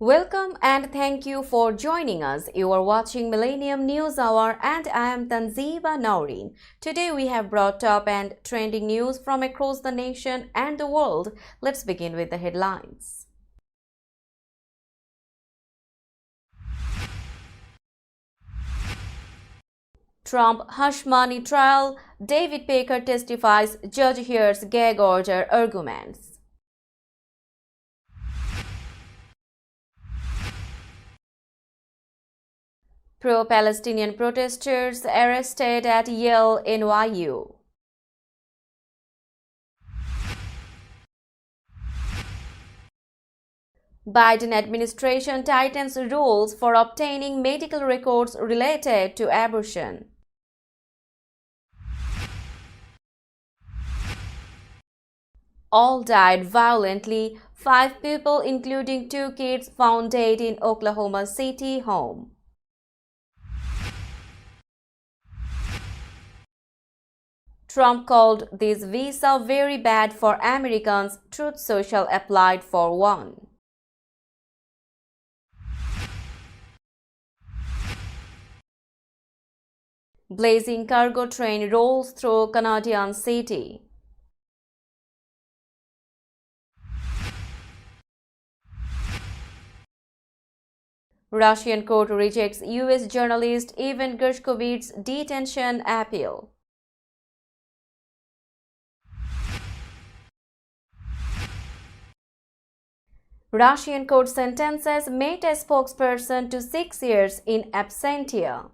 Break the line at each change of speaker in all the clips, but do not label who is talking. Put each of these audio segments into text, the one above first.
Welcome and thank you for joining us. You are watching Millennium News Hour and I am Tanzeeba Naureen. Today we have brought up and trending news from across the nation and the world. Let's begin with the headlines. Trump hush money trial. David Baker testifies. Judge hears gag order arguments. Pro-Palestinian protesters arrested at Yale, NYU. Biden administration tightens rules for obtaining medical records related to abortion. All died violently. 5 people, including 2 kids, found dead in Oklahoma City home. Trump called this visa very bad for Americans. Truth Social applied for one. Blazing cargo train rolls through Canadian city. Russian court rejects U.S. journalist Evan Gershkovich's detention appeal. Russian court sentences Meta spokesperson to 6 years in absentia.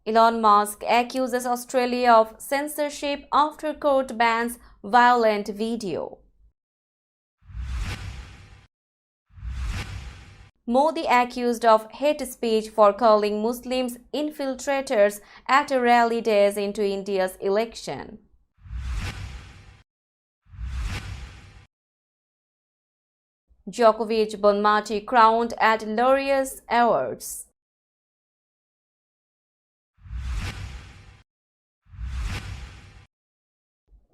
Elon Musk accuses Australia of censorship after court bans violent video. Modi accused of hate speech for calling Muslims infiltrators at a rally days into India's election. Djokovic Bonmati crowned at Laureus Awards.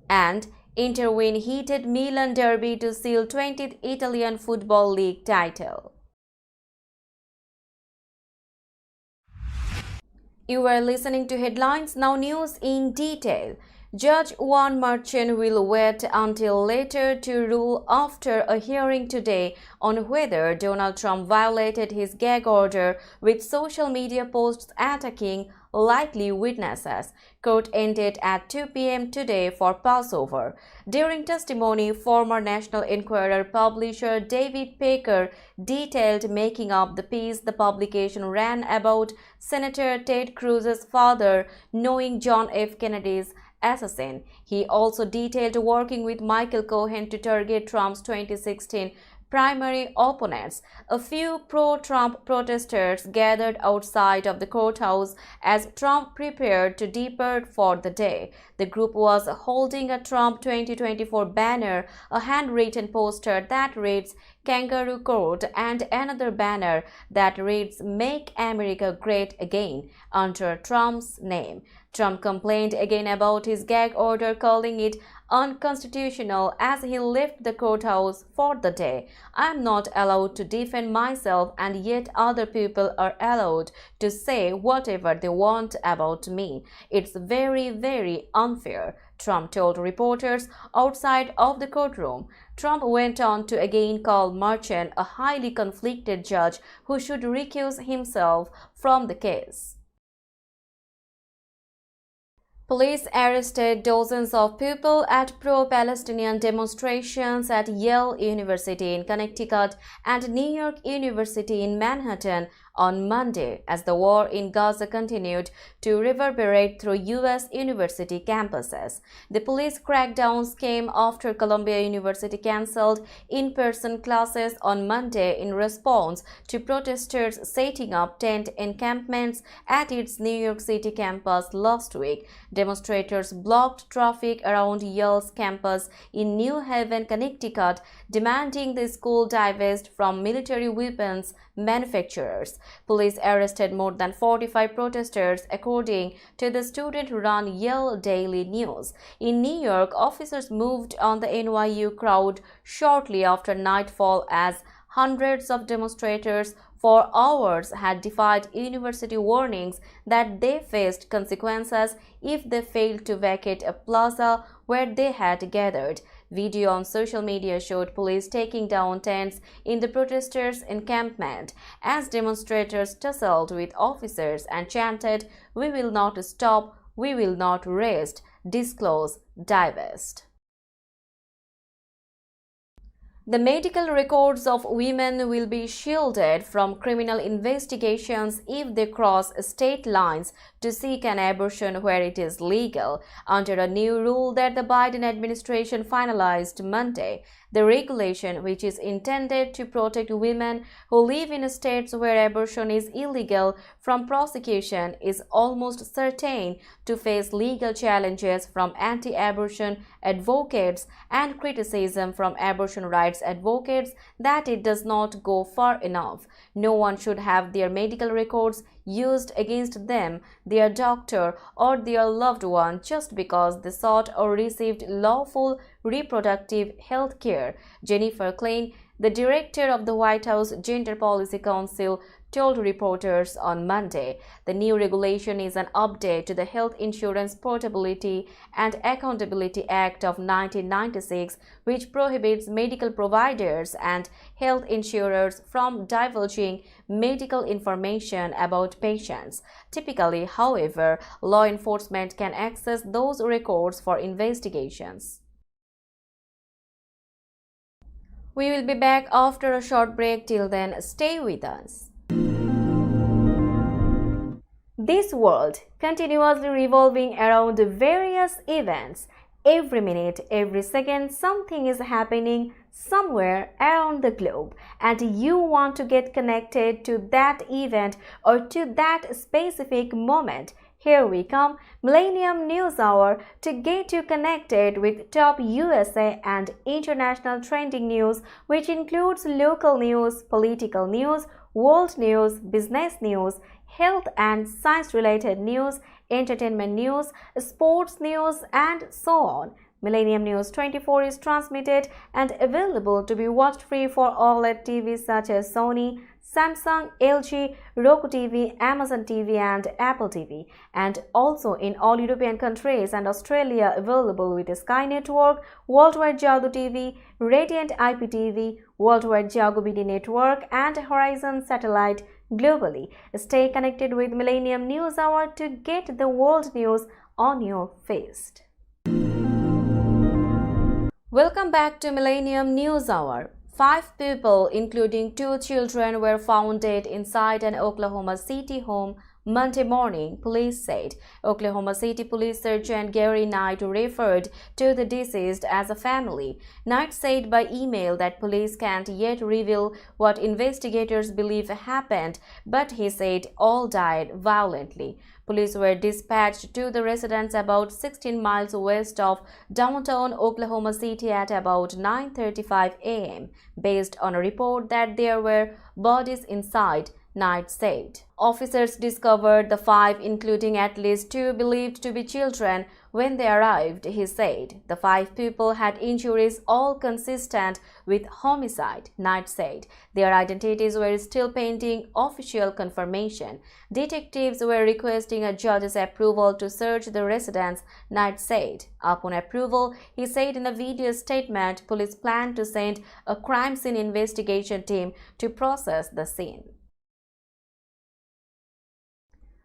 And Inter win heated Milan derby to seal 20th Italian Football League title. You were listening to headlines, now news in detail. Judge Juan Merchan will wait until later to rule after a hearing today on whether Donald Trump violated his gag order with social media posts attacking likely witnesses. Court ended at 2 p.m. today for Passover. During testimony, former National Enquirer publisher David Baker detailed making up the piece the publication ran about Senator Ted Cruz's father knowing John F. Kennedy's assassin. He also detailed working with Michael Cohen to target Trump's 2016 primary opponents. A few pro-Trump protesters gathered outside of the courthouse as Trump prepared to depart for the day. The group was holding a Trump 2024 banner, a handwritten poster that reads Kangaroo Court, and another banner that reads Make America Great Again under Trump's name. Trump complained again about his gag order, calling it unconstitutional as he left the courthouse for the day. I am not allowed to defend myself, and yet other people are allowed to say whatever they want about me. It's very, very unfair, Trump told reporters outside of the courtroom. Trump went on to again call Merchan a highly conflicted judge who should recuse himself from the case. Police arrested dozens of people at pro-Palestinian demonstrations at Yale University in Connecticut and New York University in Manhattan on Monday as the war in Gaza continued to reverberate through U.S. university campuses. The police crackdowns came after Columbia University cancelled in-person classes on Monday in response to protesters setting up tent encampments at its New York City campus last week. Demonstrators blocked traffic around Yale's campus in New Haven, Connecticut, demanding the school divest from military weapons manufacturers. Police arrested more than 45 protesters, according to the student-run Yale Daily News. In New York, officers moved on the NYU crowd shortly after nightfall as hundreds of demonstrators for hours had defied university warnings that they faced consequences if they failed to vacate a plaza where they had gathered. Video on social media showed police taking down tents in the protesters' encampment as demonstrators tussled with officers and chanted, "We will not stop, we will not rest, disclose, divest." The medical records of women will be shielded from criminal investigations if they cross state lines to seek an abortion where it is legal, under a new rule that the Biden administration finalized Monday. The regulation, which is intended to protect women who live in states where abortion is illegal from prosecution, is almost certain to face legal challenges from anti-abortion advocates and criticism from abortion rights advocates that it does not go far enough. No one should have their medical records used against them, their doctor, or their loved one just because they sought or received lawful reproductive health care. Jennifer Klein, the director of the White House Gender Policy Council, told reporters on Monday. The new regulation is an update to the Health Insurance Portability and Accountability Act of 1996, which prohibits medical providers and health insurers from divulging medical information about patients. Typically, however, law enforcement can access those records for investigations. We will be back after a short break. Till then, stay with us. This world continuously revolving around various events. Every minute, every second, something is happening somewhere around the globe, and you want to get connected to that event or to that specific moment. Here we come, Millennium News Hour, to get you connected with top USA and international trending news, which includes local news, political news, world news, business news, health and science-related news, entertainment news, sports news, and so on. Millennium News 24 is transmitted and available to be watched free for OLED TVs such as Sony, Samsung, LG, Roku TV, Amazon TV, and Apple TV, and also in all European countries and Australia available with Sky Network, Worldwide Jago TV, Radiant IPTV, Worldwide Jago BD Network, and Horizon Satellite globally. Stay connected with Millennium News Hour to get the world news on your feed. Welcome back to Millennium News Hour. 5 people, including 2 children, were found dead inside an Oklahoma City home Monday morning, police said. Oklahoma City Police Sergeant Gary Knight referred to the deceased as a family. Knight said by email that police can't yet reveal what investigators believe happened, but he said all died violently. Police were dispatched to the residence about 16 miles west of downtown Oklahoma City at about 9:35 a.m. based on a report that there were bodies inside, Knight said. Officers discovered the 5, including at least 2 believed to be children, when they arrived, he said. The 5 people had injuries all consistent with homicide, Knight said. Their identities were still pending official confirmation. Detectives were requesting a judge's approval to search the residence, Knight said. Upon approval, he said in a video statement, police plan to send a crime scene investigation team to process the scene.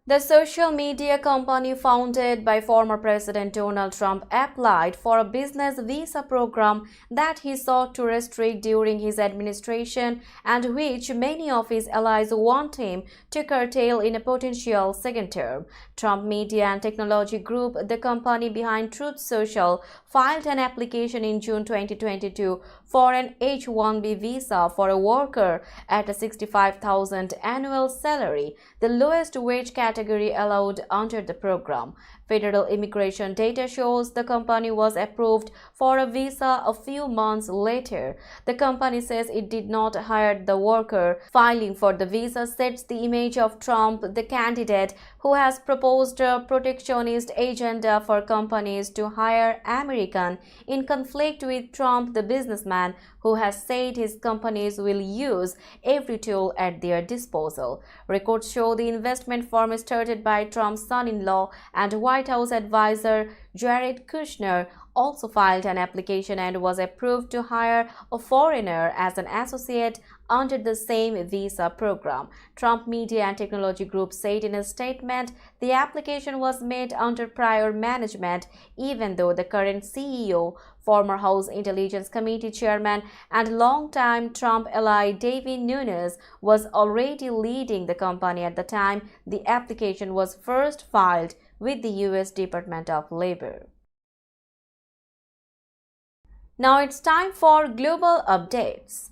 The social media company founded by former President Donald Trump applied for a business visa program that he sought to restrict during his administration and which many of his allies want him to curtail in a potential second term. Trump Media and Technology Group, the company behind Truth Social, filed an application in June 2022 for an H-1B visa for a worker at a $65,000 annual salary. the lowest wage category allowed under the program. Federal immigration data shows the company was approved for a visa a few months later. The company says it did not hire the worker. Filing for the visa sets the image of Trump, the candidate who has proposed a protectionist agenda for companies to hire Americans, in conflict with Trump, the businessman who has said his companies will use every tool at their disposal. Records show the investment firm started by Trump's son-in-law and White House advisor Jared Kushner also filed an application and was approved to hire a foreigner as an associate under the same visa program. Trump Media and Technology Group said in a statement the application was made under prior management, even though the current CEO, former House Intelligence Committee chairman and longtime Trump ally David Nunes, was already leading the company at the time the application was first filed with the U.S. Department of Labor. Now it's time for global updates.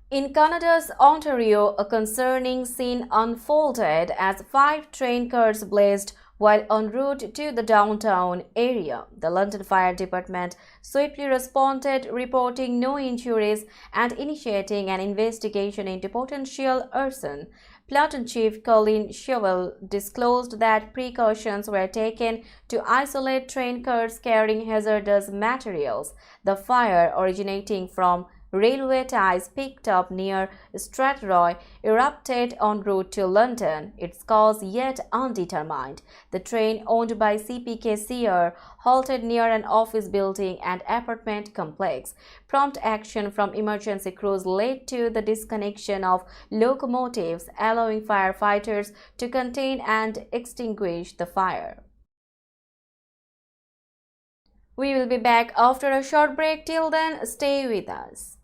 In Canada's Ontario, a concerning scene unfolded as 5 train cars blazed while en route to the downtown area. The London Fire Department swiftly responded, reporting no injuries and initiating an investigation into potential arson. Platoon Chief Colin Chauvel disclosed that precautions were taken to isolate train cars carrying hazardous materials. The fire, originating from railway ties picked up near Strathroy, erupted en route to London, its cause yet undetermined. The train, owned by CPKCR, halted near an office building and apartment complex. Prompt action from emergency crews led to the disconnection of locomotives, allowing firefighters to contain and extinguish the fire. We will be back after a short break. Till then, stay with us.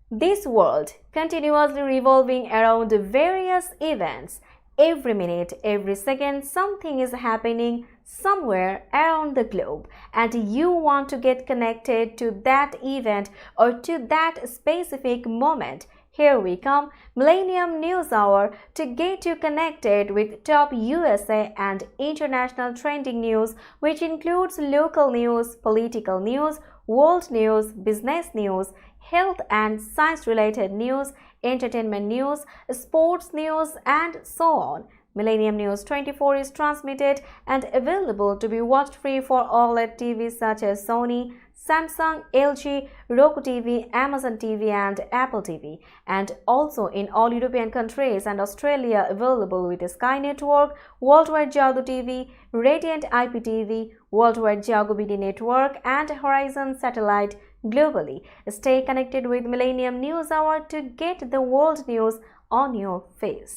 This world continuously revolving around various events. Every minute, every second, something is happening somewhere around the globe, and you want to get connected to that event or to that specific moment. Here we come, Millennium News Hour, to get you connected with top USA and international trending news, which includes local news, political news, world news, business news, health and science-related news, entertainment news, sports news, and so on. Millennium News 24 is transmitted and available to be watched free for OLED TVs such as Sony, Samsung, LG, Roku TV, Amazon TV and Apple TV, and also in all European countries and Australia available with Sky Network, Worldwide Jago TV, Radiant IPTV, Worldwide Jago BD Network and Horizon Satellite globally. Stay connected with Millennium News Hour to get the world news on your feed.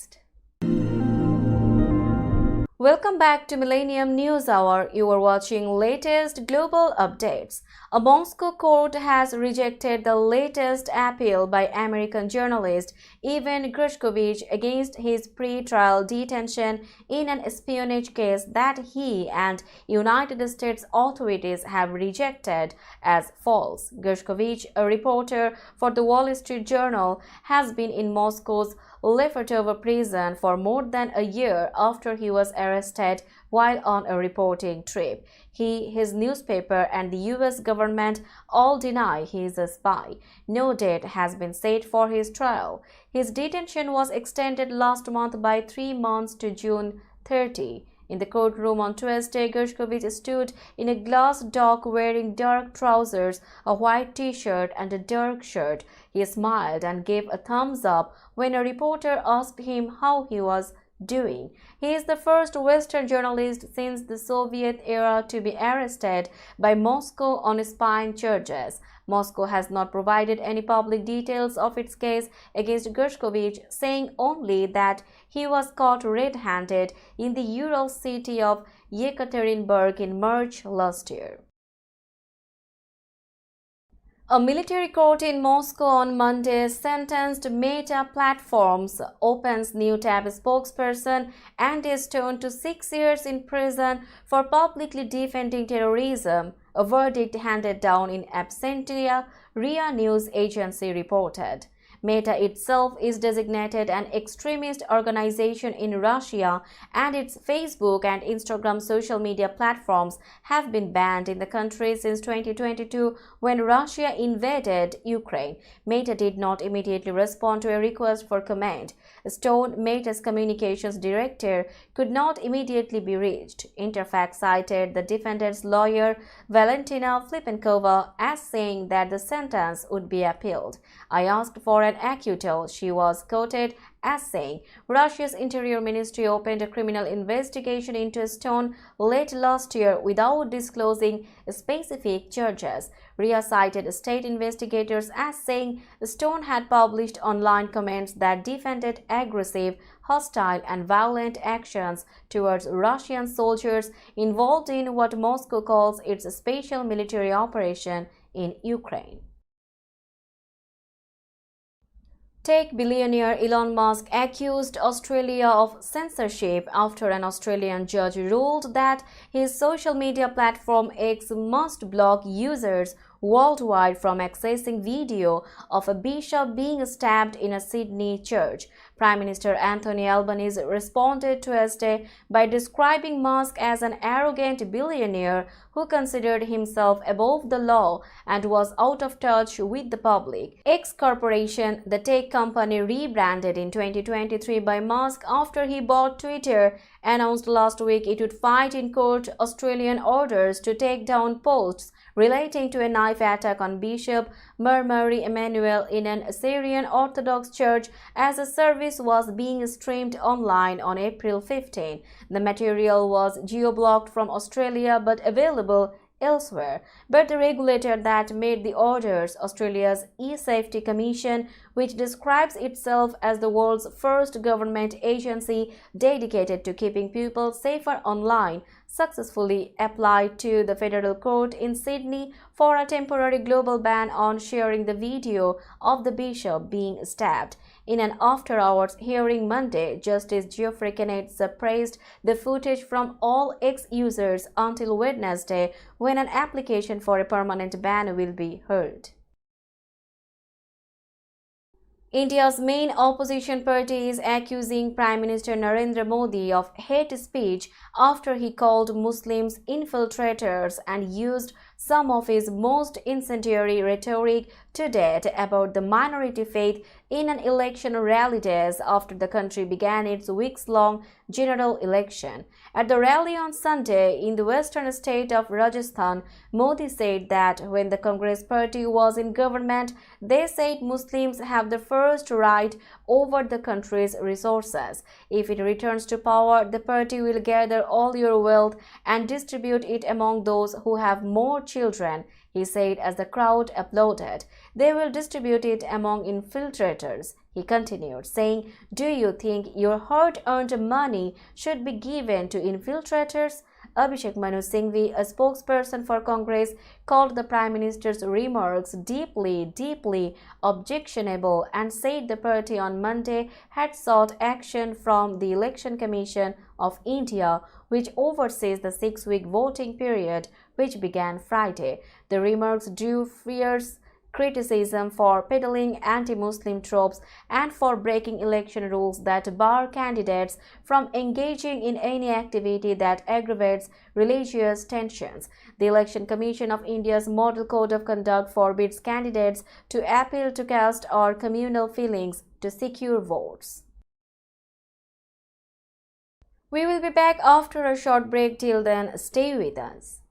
Welcome back to Millennium News Hour. You are watching latest global updates. A Moscow court has rejected the latest appeal by American journalist Evan Gershkovich against his pre-trial detention in an espionage case that he and United States authorities have rejected as false. Gershkovich, a reporter for the Wall Street Journal, has been in Moscow's Lefortovo prison for more than a year after he was arrested while on a reporting trip. He, his newspaper, and the U.S. government all deny he is a spy. No date has been set for his trial. His detention was extended last month by 3 months to June 30. In the courtroom on Tuesday, Gershkovich stood in a glass dock wearing dark trousers, a white t-shirt and a dark shirt. He smiled and gave a thumbs up when a reporter asked him how he was doing. He is the first Western journalist since the Soviet era to be arrested by Moscow on spying charges. Moscow has not provided any public details of its case against Gershkovich, saying only that he was caught red-handed in the Ural city of Yekaterinburg in March last year. A military court in Moscow on Monday sentenced Meta Platforms, Open's new Tab spokesperson, Andy Stone to 6 years in prison for publicly defending terrorism a verdict handed down in absentia, RIA News Agency reported. Meta itself is designated an extremist organization in Russia, and its Facebook and Instagram social media platforms have been banned in the country since 2022 when Russia invaded Ukraine. Meta did not immediately respond to a request for comment. Stone, Meta's communications director, could not immediately be reached. Interfax cited the defendant's lawyer, Valentina Flipenkova, as saying that the sentence would be appealed. "I asked for an acquittal," she was quoted as saying. Russia's Interior Ministry opened a criminal investigation into Stone late last year without disclosing specific charges. RIA cited state investigators as saying Stone had published online comments that defended aggressive, hostile and violent actions towards Russian soldiers involved in what Moscow calls its special military operation in Ukraine. Tech billionaire Elon Musk accused Australia of censorship after an Australian judge ruled that his social media platform X must block users worldwide from accessing video of a bishop being stabbed in a Sydney church. Prime Minister Anthony Albanese responded Tuesday by describing Musk as an arrogant billionaire who considered himself above the law and was out of touch with the public. X Corporation, the tech company rebranded in 2023 by Musk after he bought Twitter, announced last week it would fight in court Australian orders to take down posts relating to a knife attack on Bishop Murmuri Emmanuel in an Syrian Orthodox church as a service was being streamed online on April 15. The material was geo-blocked from Australia but available elsewhere. But the regulator that made the orders, Australia's eSafety Commission, which describes itself as the world's first government agency dedicated to keeping people safer online, successfully applied to the federal court in Sydney for a temporary global ban on sharing the video of the bishop being stabbed. In an after-hours hearing Monday, Justice Geoffrey Kennett suppressed the footage from all X users until Wednesday, when an application for a permanent ban will be heard. India's main opposition party is accusing Prime Minister Narendra Modi of hate speech after he called Muslims infiltrators and used some of his most incendiary rhetoric to date about the minority faith in an election rally days after the country began its weeks-long general election. At the rally on Sunday in the western state of Rajasthan, Modi said that when the Congress party was in government, they said Muslims have the first right over the country's resources. If it returns to power, the party will gather all your wealth and distribute it among those who have more children, he said as the crowd applauded. They will distribute it among infiltrators, he continued, saying, "Do you think your hard-earned money should be given to infiltrators?" Abhishek Manu Singhvi, a spokesperson for Congress, called the Prime Minister's remarks deeply objectionable and said the party on Monday had sought action from the Election Commission of India, which oversees the 6-week voting period, which began Friday. The remarks drew fierce criticism for peddling anti-Muslim tropes and for breaking election rules that bar candidates from engaging in any activity that aggravates religious tensions. The Election Commission of India's Model Code of Conduct forbids candidates to appeal to caste or communal feelings to secure votes. We will be back after a short break. Till then, stay with us.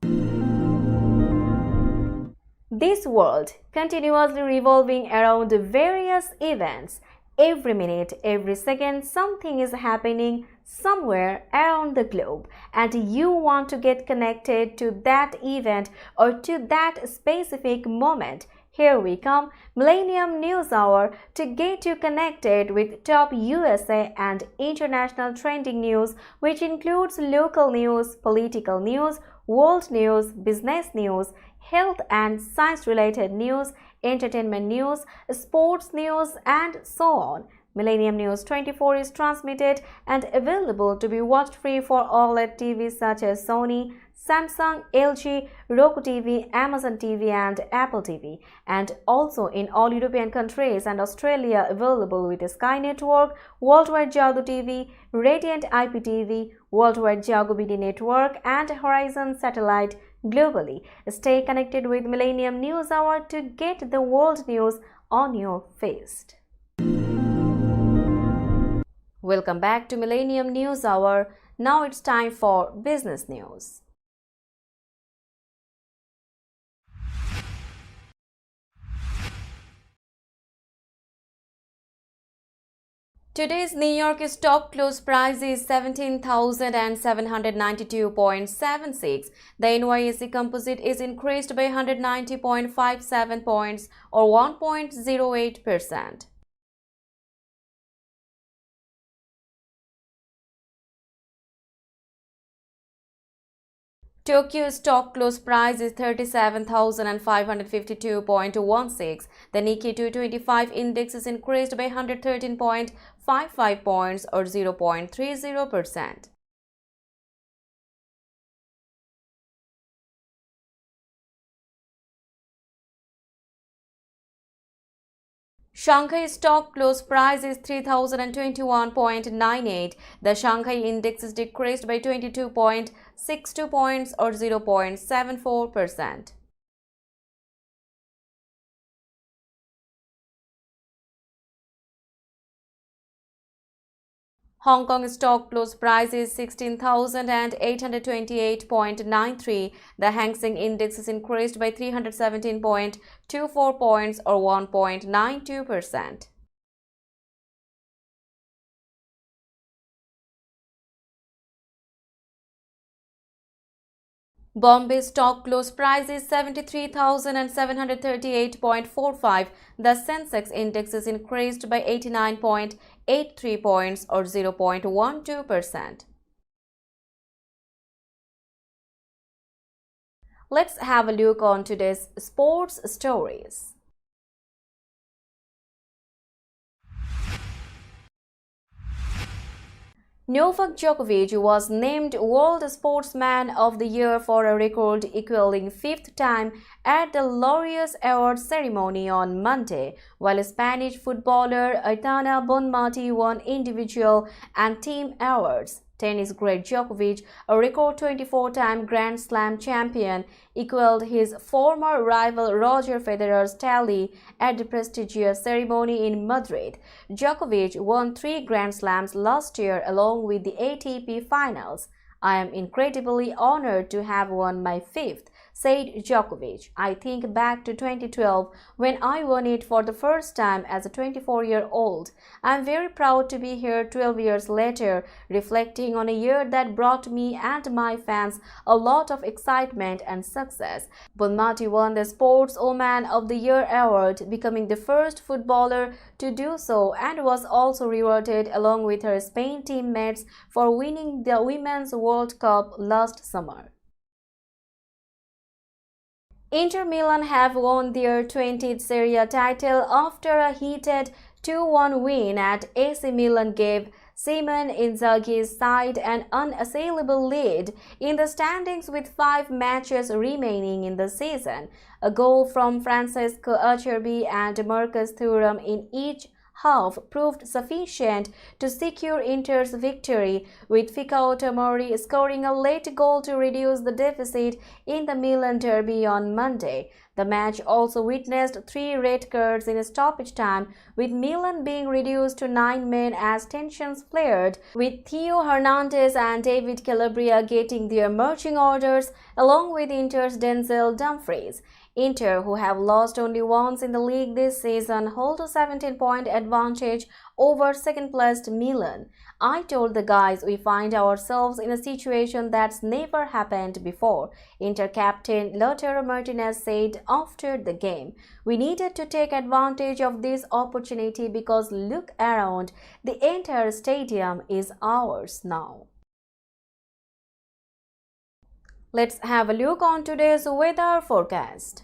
This world continuously revolving around various events. Every minute, every second, something is happening somewhere around the globe, and you want to get connected to that event or to that specific moment. Here we come, Millennium News Hour, to get you connected with top USA and international trending news, which includes local news, political news, world news, business news, health and science-related news, entertainment news, sports news, and so on. Millennium News 24 is transmitted and available to be watched free for OLED TVs such as Sony, Samsung, LG, Roku TV, Amazon TV and Apple TV, and also in all European countries and Australia available with Sky Network, Worldwide Jago TV, Radiant IPTV, Worldwide Jago BD Network and Horizon Satellite globally. Stay connected with Millennium News Hour to get the world news on your feed. Welcome back to Millennium News Hour. Now it's time for business news. Today's New York stock close price is 17,792.76. The NYSE Composite is increased by 190.57 points or 1.08%. Tokyo stock close price is 37,552.16. The Nikkei 225 index is increased by 113.55 points or 0.30%. Shanghai stock close price is 3,021.98. The Shanghai index is decreased by 22.62 points or 0.74%. Hong Kong stock close price is 16,828.93. The Hang Seng index is increased by 317.24 points or 1.92%. Bombay stock close price is 73,738.45. The Sensex index is increased by 89.83 points or 0.12%. Let's have a look on today's sports stories. Novak Djokovic was named World Sportsman of the Year for a record equaling fifth time at the Laureus Awards ceremony on Monday, while Spanish footballer Aitana Bonmati won individual and team awards. Tennis great Djokovic, a record 24-time Grand Slam champion, equaled his former rival Roger Federer's tally at the prestigious ceremony in Madrid. Djokovic won 3 Grand Slams last year along with the ATP finals. "I am incredibly honored to have won my fifth," said Djokovic. "I think back to 2012 when I won it for the first time as a 24-year-old. I am very proud to be here 12 years later, reflecting on a year that brought me and my fans a lot of excitement and success." Bonmati won the Sportswoman of the Year award, becoming the first footballer to do so, and was also rewarded along with her Spain teammates for winning the Women's World Cup last summer. Inter Milan have won their 20th Serie A title after a heated 2-1 win at AC Milan gave Simone Inzaghi's side an unassailable lead in the standings with 5 matches remaining in the season. A goal from Francesco Acerbi and Marcus Thuram in each half proved sufficient to secure Inter's victory, with Ficao Tomori scoring a late goal to reduce the deficit in the Milan derby on Monday. The match also witnessed 3 red cards in stoppage time, with Milan being reduced to 9 men as tensions flared, with Theo Hernandez and David Calabria getting their marching orders, along with Inter's Denzel Dumfries. Inter, who have lost only once in the league this season, hold a 17-point advantage over second-placed Milan. "I told the guys we find ourselves in a situation that's never happened before," Inter captain Lautaro Martinez said after the game. "We needed to take advantage of this opportunity because look around, the entire stadium is ours now." Let's have a look on today's weather forecast.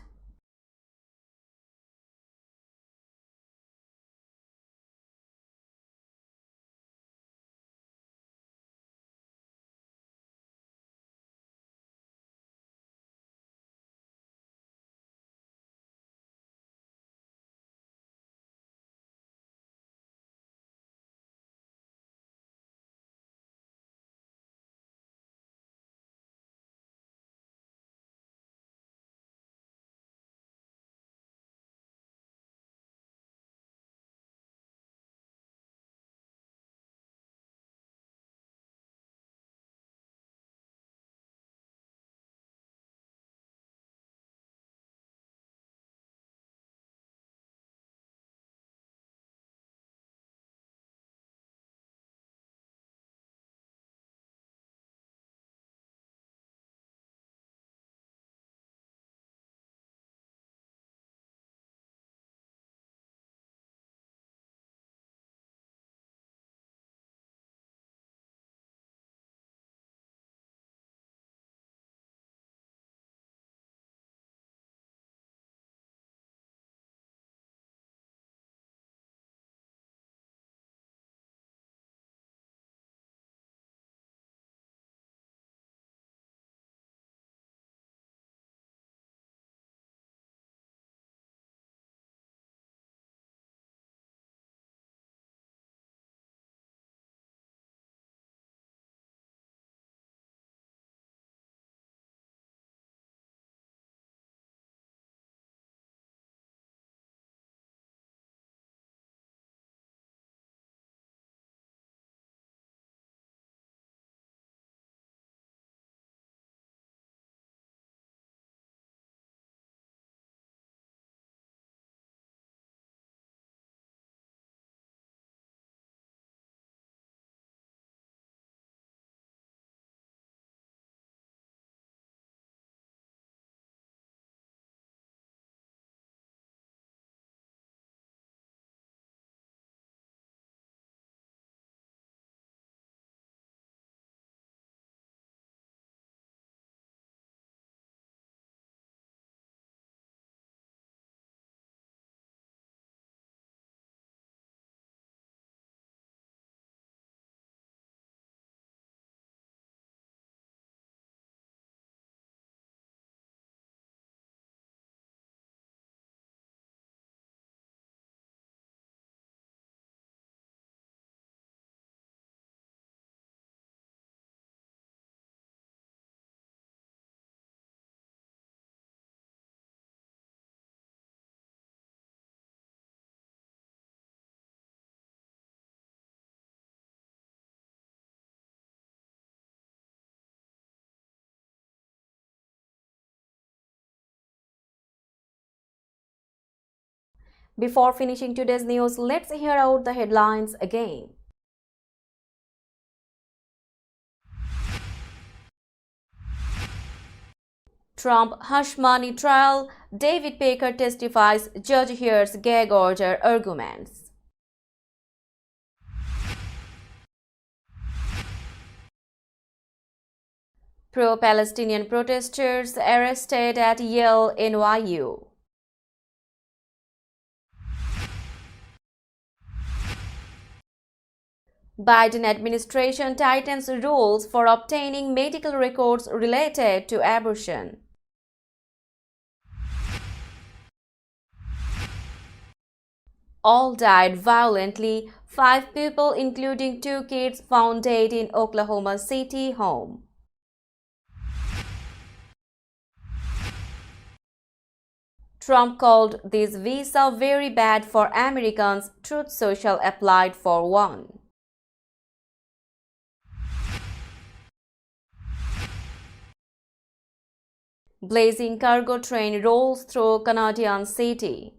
Before finishing today's news, let's hear out the headlines again. Trump hush money trial, David Baker testifies, judge hears gag order arguments. Pro-Palestinian protesters arrested at Yale, NYU. Biden administration tightens rules for obtaining medical records related to abortion. All died violently, 5 people including 2 kids found dead in Oklahoma City home. Trump called this visa very bad for Americans, Truth Social applied for one. Blazing cargo train rolls through Canadian city.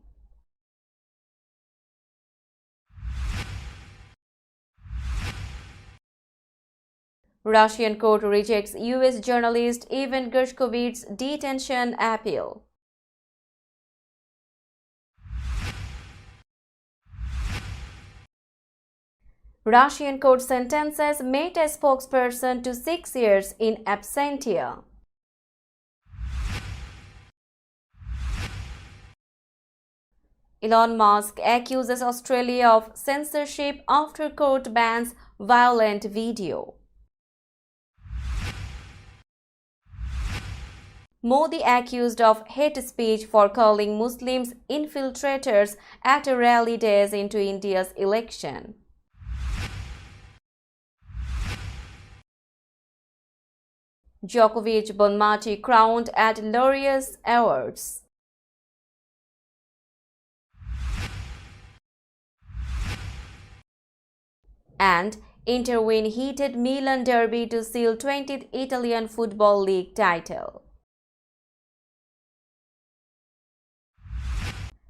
Russian court rejects U.S. journalist Evan Gershkovich's detention appeal. Russian court sentences Meta spokesperson to 6 years in absentia. Elon Musk accuses Australia of censorship after court bans violent video. Modi accused of hate speech for calling Muslims infiltrators at a rally days into India's election. Djokovic Bonmati crowned at Laureus Awards. And Inter win heated Milan derby to seal 20th Italian Football League title.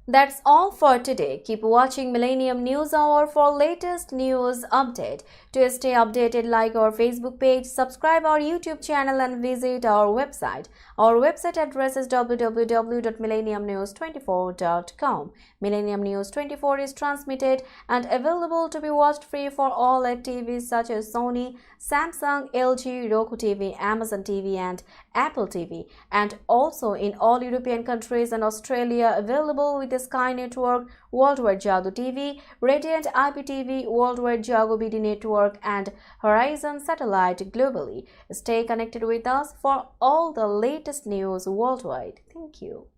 That's all for today. Keep watching Millennium News Hour for latest news update. To stay updated, like our Facebook page, subscribe our YouTube channel and visit our website. Our website address is www.millenniumnews24.com. Millennium News 24 is transmitted and available to be watched free for all TVs such as Sony, Samsung, LG, Roku TV, Amazon TV and Apple TV, and also in all European countries and Australia, available with the Sky Network, Worldwide Jago TV, Radiant IPTV, Worldwide Jago BD Network and Horizon Satellite globally. Stay connected with us for all the latest news worldwide. Thank you.